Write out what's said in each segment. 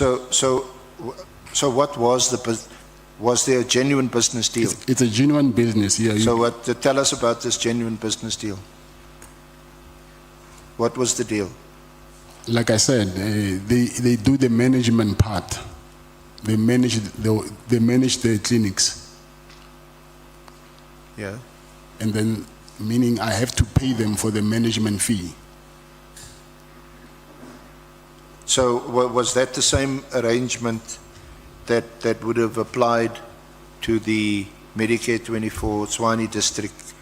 So what was was there a genuine business deal? It's a genuine business, yeah. So tell us about this genuine business deal. What was the deal? Like I said, they do the management part. They manage the clinics. Yeah. And then, meaning I have to pay them for the management fee. So was that the same arrangement that would have applied to the Medicare 24 Tshwane District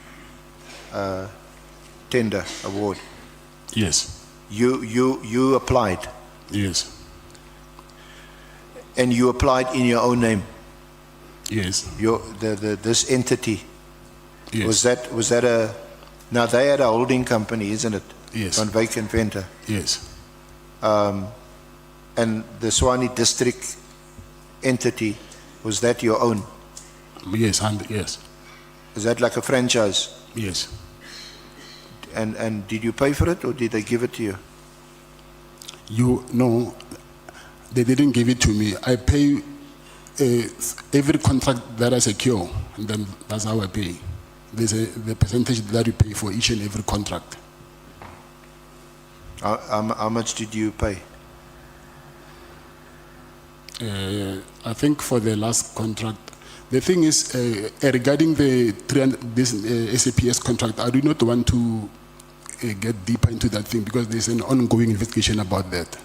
tender award? Yes. You applied? Yes. And you applied in your own name? Yes. This entity? Yes. Was that a, now they had a holding company, isn't it? Yes. Van Wyk and Venter. Yes. And the Tshwane District entity, was that your own? Yes, yes. Is that like a franchise? Yes. And did you pay for it, or did they give it to you? No, they didn't give it to me. I pay every contract that I secure, and then that's how I pay. There's the percentage that you pay for each and every contract. How much did you pay? I think for the last contract, the thing is, regarding this SAPS contract, I do not want to get deeper into that thing because there's an ongoing investigation about that.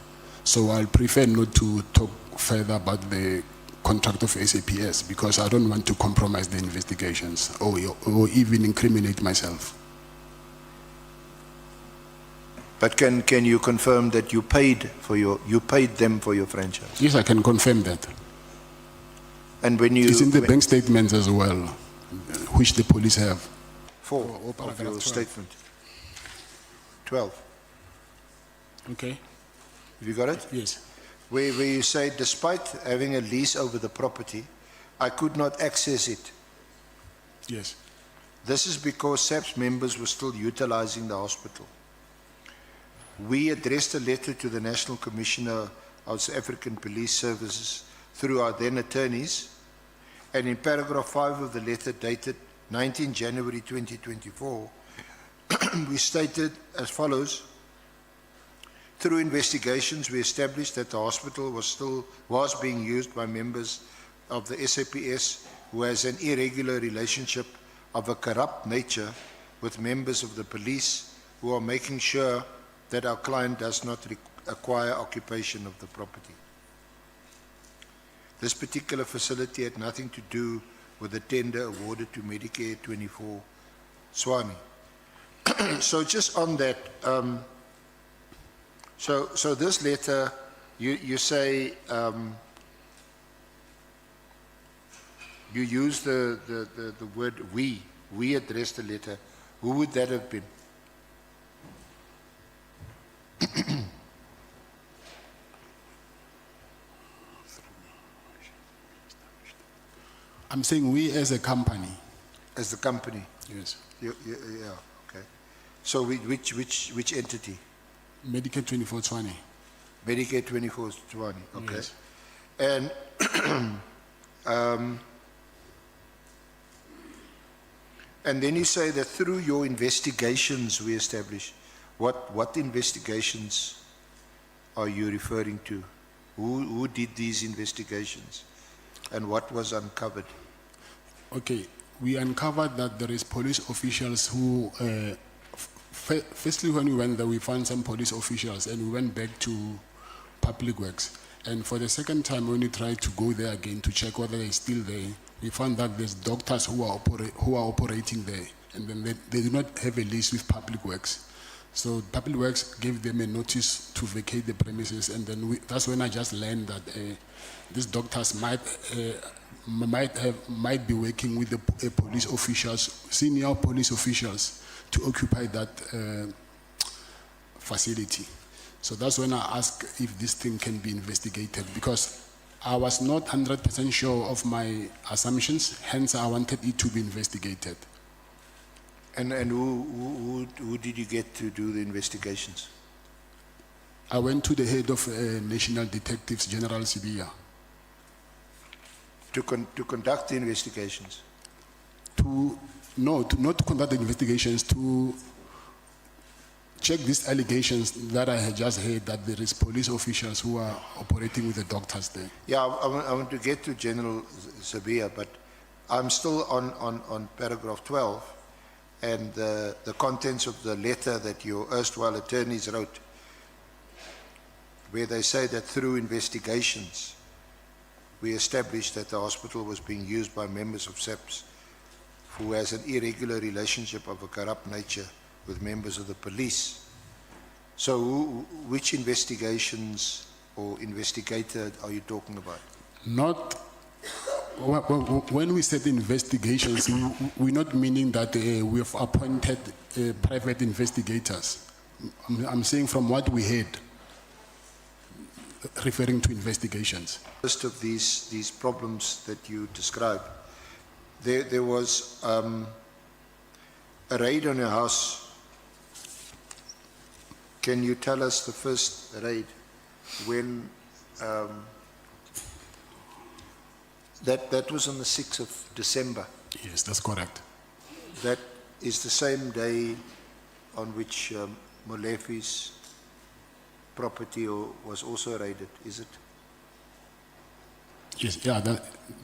So I'll prefer not to talk further about the contract of SAPS because I don't want to compromise the investigations or even incriminate myself. But can you confirm that you paid them for your franchise? Yes, I can confirm that. And when you, it's in the bank statements as well, which the police have. 4 of your 12. Statement. 12. Okay. Have you got it? Yes. Where you say, despite having a lease over the property, I could not access it. Yes. This is because SAPS members were still utilizing the hospital. We addressed a letter to the National Commissioner of South African Police Services through our then attorneys, and in paragraph 5 of the letter dated 19 January 2024, we stated as follows: through investigations, we established that the hospital was being used by members of the SAPS who has an irregular relationship of a corrupt nature with members of the police who are making sure that our client does not acquire occupation of the property. This particular facility had nothing to do with the tender awarded to Medicare 24 Tshwane. So just on that, so this letter, you say you use the word we addressed the letter. Who would that have been? I'm saying we as a company. As the company? Yes. Yeah, okay. So which entity? Medicare 24 Tshwane. Medicare 24 Tshwane, okay. Yes. And and then you say that through your investigations we established. What investigations are you referring to? Who did these investigations? And what was uncovered? Okay, we uncovered that there is police officials who, firstly when we went there, we found some police officials and we went back to Public Works. And for the second time, when we tried to go there again to check whether they're still there, we found that there's doctors who are operating there, and then they do not have a lease with Public Works. So Public Works gave them a notice to vacate the premises, and then that's when I just learned that these doctors might be working with the police officials, senior police officials, to occupy that facility. So that's when I asked if this thing can be investigated, because I was not 100% sure of my assumptions, hence I wanted it to be investigated. And who did you get to do the investigations? I went to the head of National Detectives, General Sibia, to conduct the investigations? not to conduct the investigations, to check these allegations that I had just heard that there is police officials who are operating with the doctors there. Yeah, I want to get to General Sabia, but I'm still on paragraph 12 and the contents of the letter that your erstwhile attorneys wrote, where they say that through investigations, we established that the hospital was being used by members of SAPS who has an irregular relationship of a corrupt nature with members of the police. So which investigations or investigator are you talking about? Not, when we said investigations, we're not meaning that we have appointed private investigators. I'm saying from what we heard, referring to investigations. List of these problems that you described, there was a raid on your house. Can you tell us the first raid when that was on the 6th of December? Yes, that's correct. That is the same day on which Molefi's property was also raided, is it? Yes, yeah,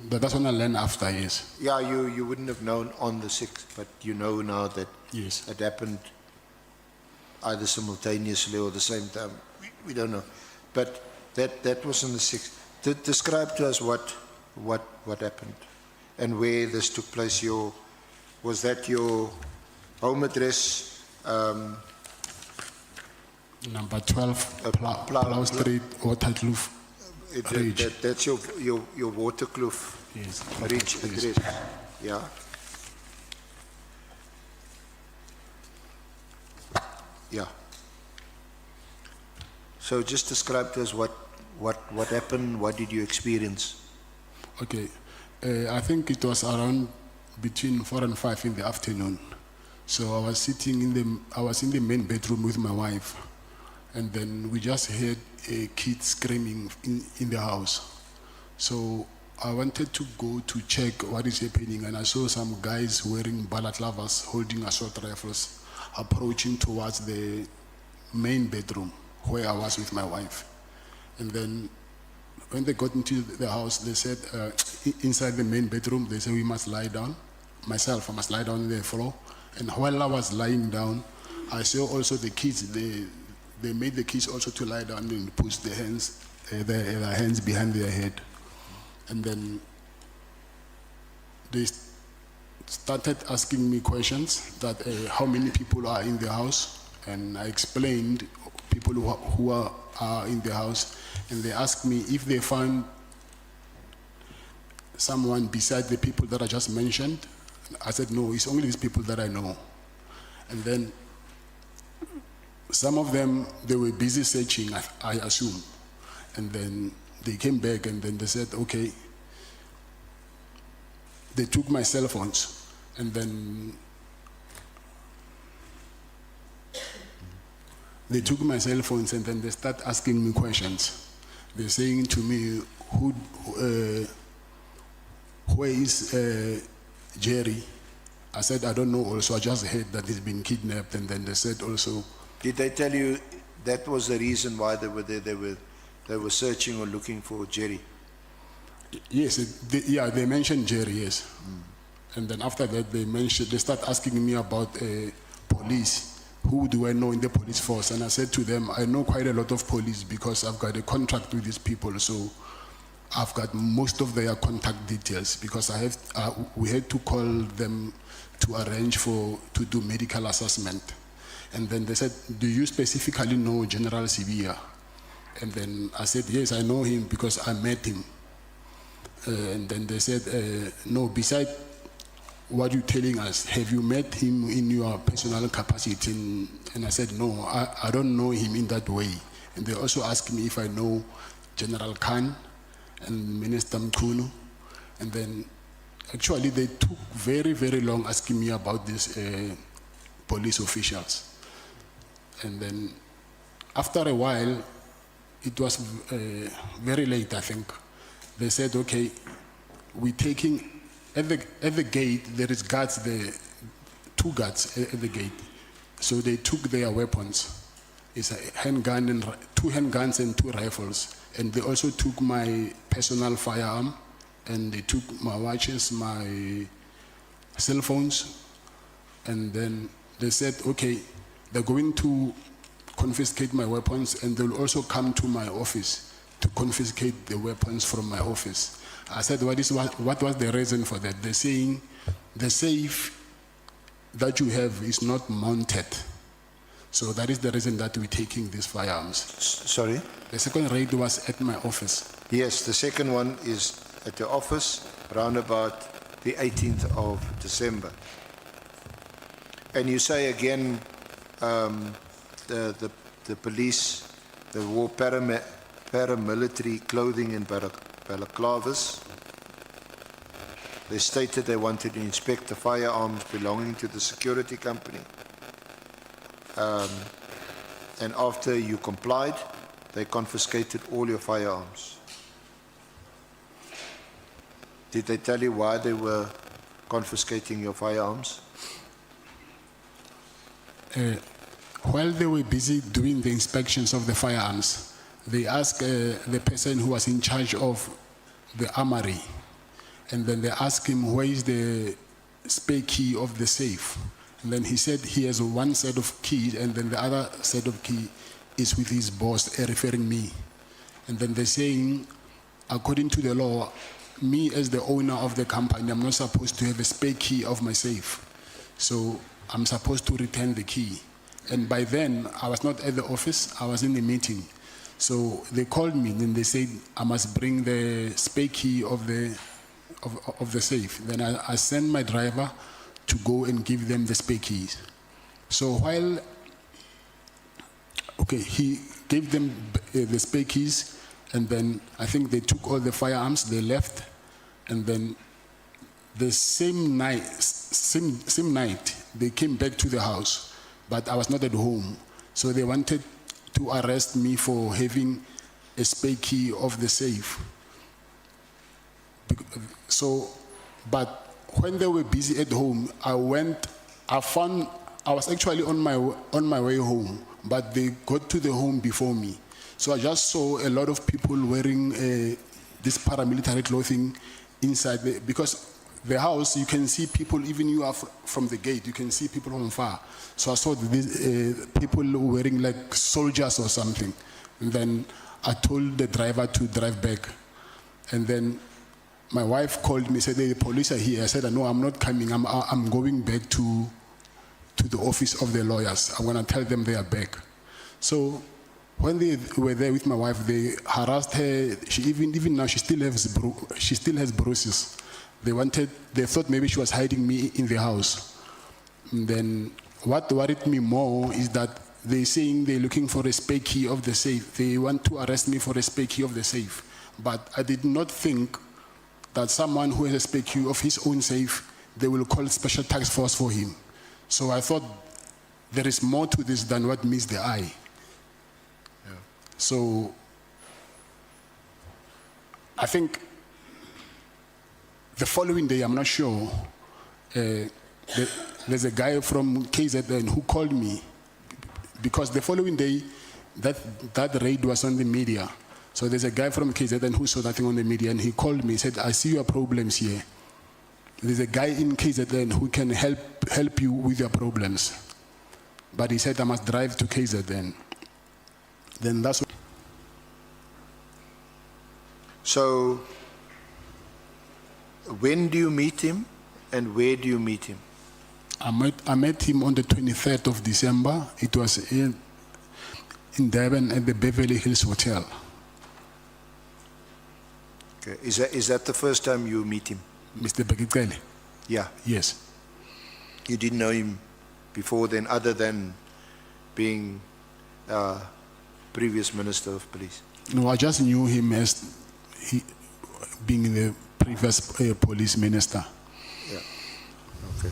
that's on a land after, yes. Yeah, you wouldn't have known on the 6th, but you know now that Yes. it happened either simultaneously or the same time. We don't know. But that was on the 6th. Describe to us what happened and where this took place. Was that your home address? Number 12, Plow Street, Waterkloof Ridge. That's your Waterkloof Yes, Ridge yes. address. Yeah. Yeah. So just describe to us what happened. What did you experience? Okay, I think it was around between 4 and 5 in the afternoon. So I was sitting I was in the main bedroom with my wife, and then we just heard a kid screaming in the house. So I wanted to go to check what is happening, and I saw some guys wearing balaclavas, holding assault rifles, approaching towards the main bedroom where I was with my wife. And then when they got into the house, they said, inside the main bedroom, they said we must lie down. Myself, I must lie down on the floor. And while I was lying down, I saw also the kids, they made the kids also to lie down and push their hands behind their head. And then they started asking me questions that how many people are in the house, and I explained people who are in the house, and they asked me if they found someone beside the people that I just mentioned. I said no, it's only these people that I know. And then some of them, they were busy searching, I assume, and then they came back and then they said okay. They took my cell phones, and then they took my cell phones, and then they start asking me questions. They're saying to me, where is Jerry? I said, I don't know also, I just heard that he's been kidnapped. And then they said also... Did they tell you that was the reason why they were there? They were searching or looking for Jerry? Yes, they mentioned Jerry, yes. And then after that, they start asking me about police. Who do I know in the police force? And I said to them, I know quite a lot of police because I've got a contract with these people. So I've got most of their contact details because we had to call them to arrange to do medical assessment. And then they said, do you specifically know General Sibia? And then I said, yes, I know him because I met him. And then they said, no, besides what you're telling us, have you met him in your personal capacity? And I said, no, I don't know him in that way. And they also asked me if I know General Khan and Minister Mkunu. And then actually they took very, very long asking me about these police officials. And then after a while, it was very late, I think. They said, okay, we're taking, at the gate, there is guards there, 2 guards at the gate. So they took their weapons. It's a handgun and 2 handguns and 2 rifles. And they also took my personal firearm, and they took my watches, my cell phones, and then they said, okay, they're going to confiscate my weapons, and they'll also come to my office to confiscate the weapons from my office. I said, what was the reason for that? They're saying the safe that you have is not mounted. So that is the reason that we're taking these firearms. Sorry? The second raid was at my office. Yes, the second one is at the office, round about the 18th of December. And you say again, the police, they wore paramilitary clothing and balaclavas. They stated they wanted to inspect the firearms belonging to the security company. And after you complied, they confiscated all your firearms. Did they tell you why they were confiscating your firearms? While they were busy doing the inspections of the firearms, they asked the person who was in charge of the armory, and then they asked him, where is the spare key of the safe? And then he said he has 1 set of keys, and then the other set of key is with his boss, referring me. And then they're saying, according to the law, me as the owner of the company, I'm not supposed to have a spare key of my safe. So I'm supposed to return the key. And by then, I was not at the office, I was in the meeting. So they called me, and they said I must bring the spare key of the safe. Then I sent my driver to go and give them the spare keys. So while, okay, he gave them the spare keys, and then I think they took all the firearms, they left, and then the same night, they came back to the house, but I was not at home. So they wanted to arrest me for having a spare key of the safe. So, but when they were busy at home, I was actually on my way home, but they got to the home before me. So I just saw a lot of people wearing this paramilitary clothing inside, because the house, you can see people, even you are from the gate, you can see people from far. So I saw these people wearing like soldiers or something. And then I told the driver to drive back. And then my wife called me, said, the police are here. I said, no, I'm not coming. I'm going back to the office of the lawyers. I'm going to tell them they are back. So when they were there with my wife, they harassed her. She even now, she still has bruises. They thought maybe she was hiding me in the house. And then what worried me more is that they're saying they're looking for a spare key of the safe. They want to arrest me for a spare key of the safe. But I did not think that someone who has a spare key of his own safe, they will call special task force for him. So I thought there is more to this than what meets the eye. Yeah. So I think the following day, I'm not sure, there's a guy from KZN who called me, because the following day, that raid was on the media. So there's a guy from KZN who saw that thing on the media, and he called me, he said, I see your problems here. There's a guy in KZN who can help you with your problems. But he said, I must drive to KZN. Then that's what. So, when do you meet him and where do you meet him? I met him on the 23rd of December. It was in Durban at the Beverly Hills Hotel. Okay. Is that the first time you meet him? Mr. Bheki Cele? Yeah. Yes. You didn't know him before then, other than being previous Minister of Police? No, I just knew him as being the previous police minister. Yeah. Okay.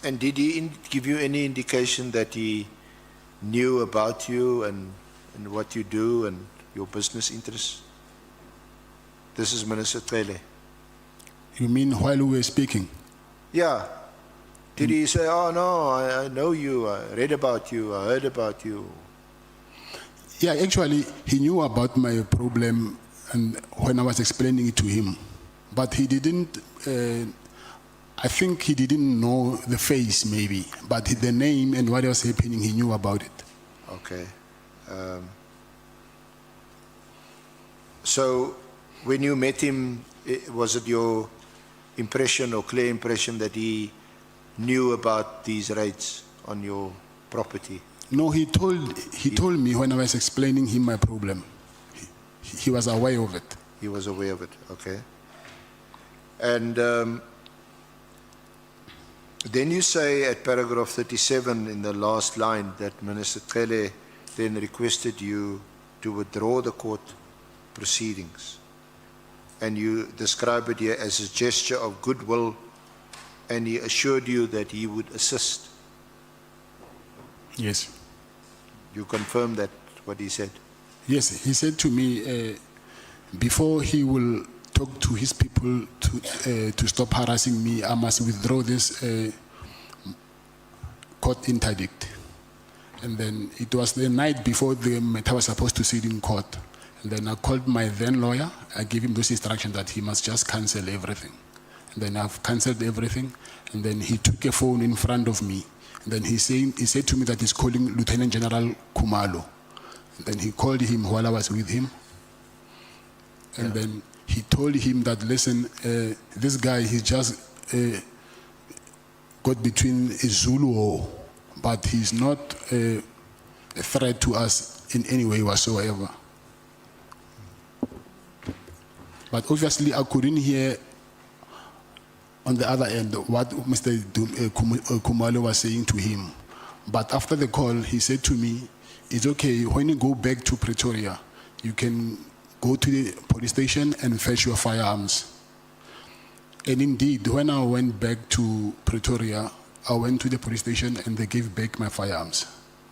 And did he give you any indication that he knew about you and what you do and your business interests? This is Minister Cele. You mean while we were speaking? Yeah. Did he say, oh no, I know you, I read about you, I heard about you? Yeah, actually, he knew about my problem and when I was explaining it to him. But he didn't, I think he didn't know the face maybe, but the name and what was happening, he knew about it. Okay. So when you met him, was it your impression or clear impression that he knew about these raids on your property? No, he told me when I was explaining him my problem. He was aware of it. He was aware of it, okay. And then you say at paragraph 37 in the last line that Minister Cele then requested you to withdraw the court proceedings. And you describe it here as a gesture of goodwill, and he assured you that he would assist. Yes. You confirm that, what he said? Yes, he said to me, before he will talk to his people to stop harassing me, I must withdraw this court interdict. And then it was the night before the matter was supposed to sit in court. And then I called my then lawyer. I gave him those instructions that he must just cancel everything. And then I've canceled everything. And then he took a phone in front of me. And then he said to me that he's calling Lieutenant General Kumalo. And then he called him while I was with him. And then he told him that, listen, this guy, he just got between a Zulu, but he's not a threat to us in any way whatsoever. But obviously, I couldn't hear on the other end what Mr. Kumalo was saying to him. But after the call, he said to me, it's okay, when you go back to Pretoria, you can go to the police station and fetch your firearms. And indeed, when I went back to Pretoria, I went to the police station and they gave back my firearms.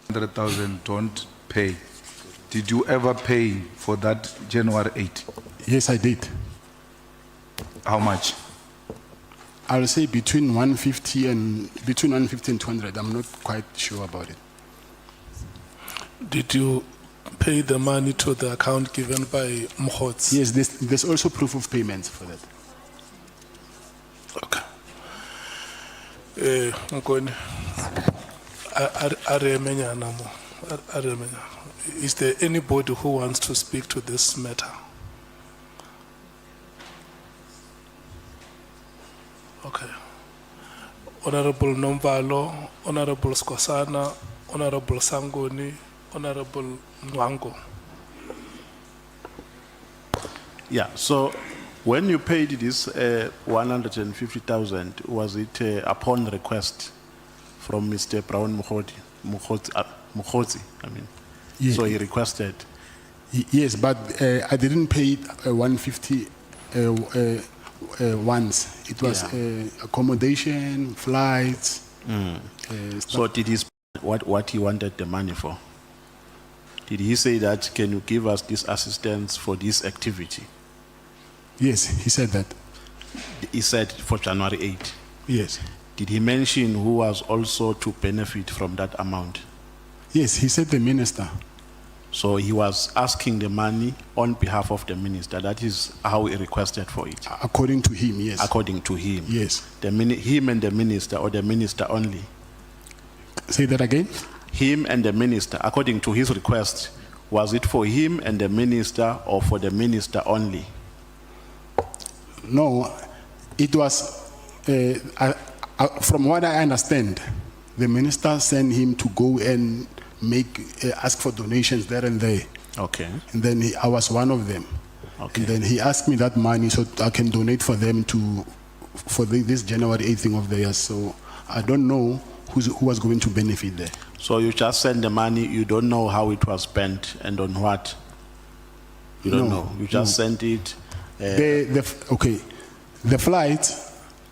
100,000 don't pay. Did you ever pay for that January 8? Yes, I did. How much? I'll say between 150 and 200. I'm not quite sure about it. Did you pay the money to the account given by Mkhotsi? Yes, there's also proof of payment for that. Okay. Ngoni, is there anybody who wants to speak to this matter? Okay. Honorable Nomvalo, Honorable Skosana, Honorable Sangoni, Honorable Nwango. Yeah, so when you paid this 150,000, was it upon request from Mr. Brown Mkhotsi? I mean, Yeah. so he requested. Yes, but I didn't pay 150 once. It was accommodation, flights. So did he what he wanted the money for? Did he say that, can you give us this assistance for this activity? Yes, he said that. He said for January 8. Yes. Did he mention who was also to benefit from that amount? Yes, he said the minister. So he was asking the money on behalf of the minister. That is how he requested for it. According to him, yes. According to him. Yes. Him and the minister, or the minister only? Say that again? Him and the minister, according to his request, was it for him and the minister or for the minister only? No, it was, from what I understand, the minister sent him to go and ask for donations there and there. Okay. And then I was one of them. Okay. And then he asked me that money so I can donate for them for this January 8th thing of theirs. So I don't know who was going to benefit there. So you just send the money, you don't know how it was spent and on what? You don't know. You just sent it. Okay, the flight,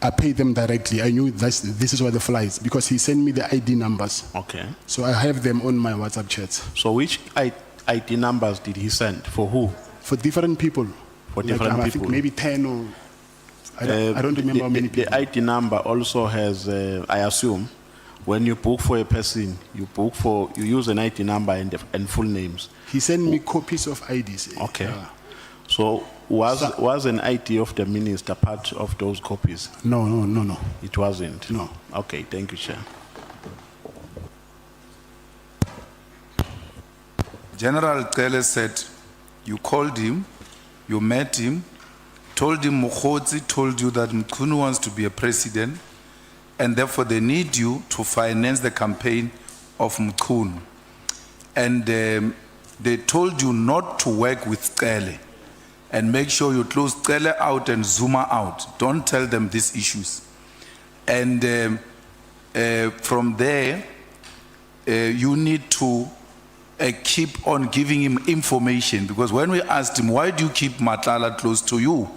I paid them directly. I knew this is what the flights, because he sent me the ID numbers. Okay. So I have them on my WhatsApp chats So which ID numbers did he send? For who? for different people. For different I people. think maybe 10 or I don't remember how many people. The ID number also has, I assume, when you book for a person, you use an ID number and full names. He sent me copies of IDs. Okay. So was an ID of the minister part of those copies? No. It wasn't? No. Okay, thank you, Chair. General Cele said you called him, you met him, told him Mokhodzi told you that Mkhunu wants to be a president, and therefore they need you to finance the campaign of Mkhunu. And they told you not to work with Cele and make sure you close Cele out and Zuma out. Don't tell them these issues. And from there, you need to keep on giving him information, because when we asked him, why do you keep Matlala close to you?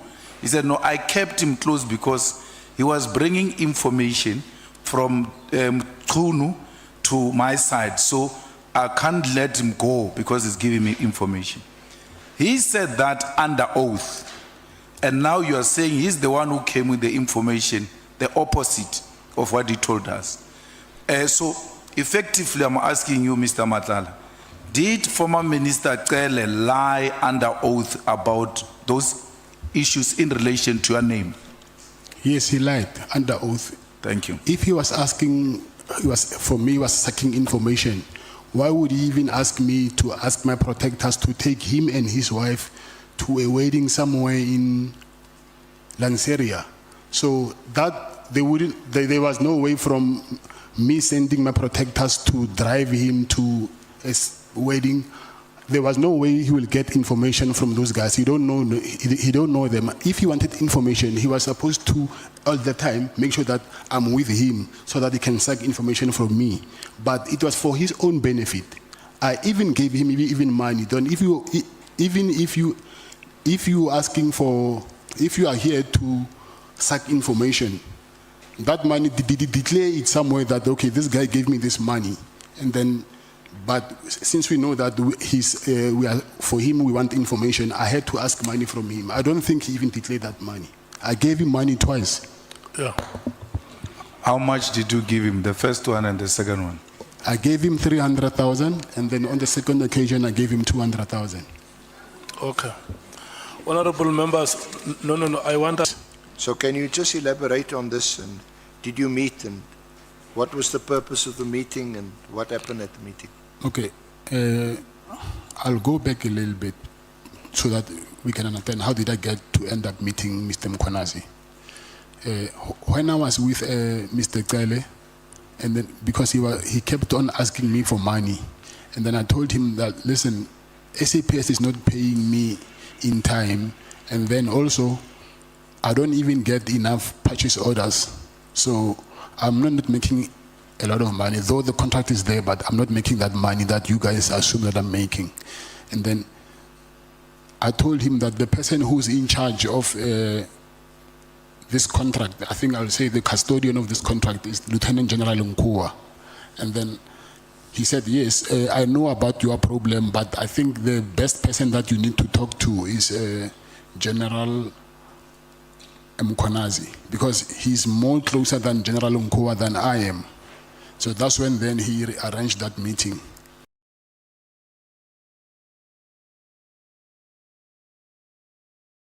He said, no, I kept him close because he was bringing information from Mkhunu to my side. So I can't let him go because he's giving me information. He said that under oath. And now you are saying he's the one who came with the information, the opposite of what he told us. So effectively, I'm asking you, Mr. Matlala, did former Minister Cele lie under oath about those issues in relation to your name? Yes, he lied under oath. Thank you. If he was asking, he was sucking information, why would he even ask me to ask my protectors to take him and his wife to a wedding somewhere in Lanseria? So that there was no way from me sending my protectors to drive him to a wedding. There was no way he will get information from those guys. He don't know them. If he wanted information, he was supposed to all the time make sure that I'm with him so that he can suck information from me. But it was for his own benefit. I even gave him even money. If you are here to suck information, that money declare it somewhere that okay, this guy gave me this money, and then. But since we know that for him we want information, I had to ask money from him. I don't think he even declared that money. I gave him money twice. Yeah. How much did you give him, the first one and the second one? I gave him 300,000, and then on the second occasion I gave him 200,000. Okay. Honorable members, no, I want So can you just elaborate on this? And did you meet, and what was the purpose of the meeting, and what happened at the meeting? Okay, I'll go back a little bit so that we can understand how did I get to end up meeting Mr. Mkhwanazi. When I was with Mr. Cele, and then because he kept on asking me for money, and then I told him that, listen, SAPS is not paying me in time, and then also I don't even get enough purchase orders, so I'm not making a lot of money, though the contract is there, but I'm not making that money that you guys assume that I'm making. And then I told him that the person who's in charge of this contract, I think I'll say the custodian of this contract, is Lieutenant General Nkua. And then he said, yes, I know about your problem, but I think the best person that you need to talk to is General Mkhwanazi, because he's more closer than General Nkua than I am. So that's when then he arranged that meeting.